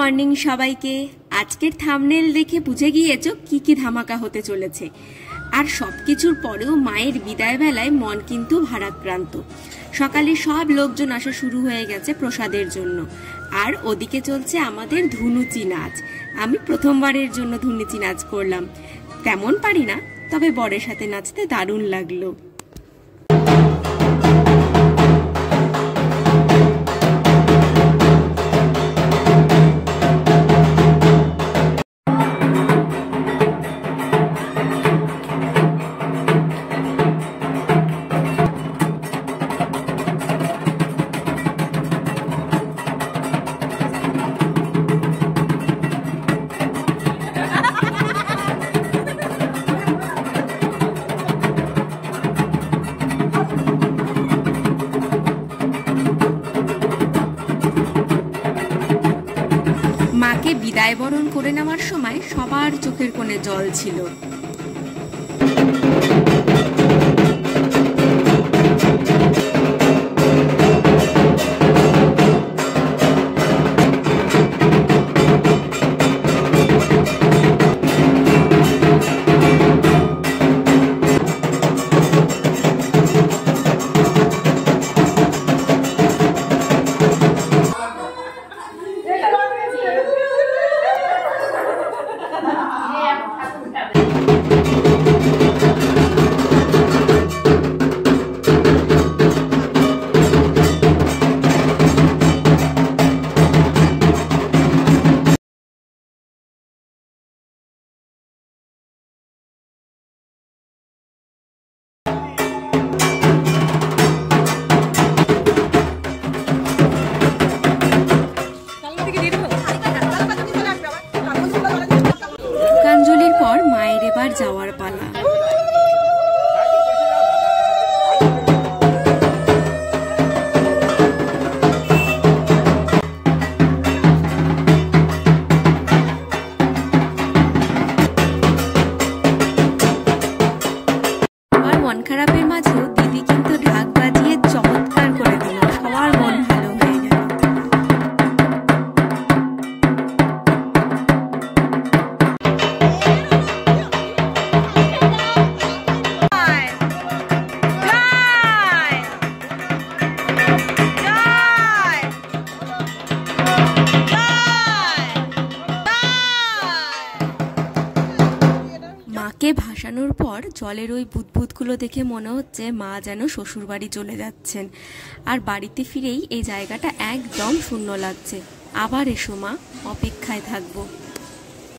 Morning সবাইকে। আজকের thumbnail দেখে বুঝে গিয়েছো কি কি ধামাকা হতে চলেছে। আর সবকিছুর পরেও মায়ের বিদায় বেলায় মন কিন্তু ভারাক্রান্ত। সকালে সব লোকজন আসা শুরু হয়ে গেছে প্রসাদের জন্য, আর ওদিকে চলছে আমাদের ধুনুচি নাচ। আমি প্রথমবারের জন্য ধুনুচি নাচ করলাম, তেমন পারি না, তবে বরের সাথে নাচতে দারুণ লাগলো। মাকে বিদায় বরণ করে নেওয়ার সময় সবার চোখের কোণে জল ছিল। পুষ্পাঞ্জলির পর মায়ের এবার যাওয়ার পালা। আমার মন খারাপের মাঝেও দিদি কিন্তু ঢাক বাজিয়ে চমৎকার করে দিল, সবার মন ভালো হয়ে গেল। মাকে ভাসানোর পর জলের ওই বুদবুদগুলো দেখে মনে হচ্ছে মা যেন শ্বশুর বাড়ি চলে যাচ্ছেন। আর বাড়িতে ফিরেই এই জায়গাটা একদম শূন্য লাগছে। আবার এসো মা, অপেক্ষায় থাকবো।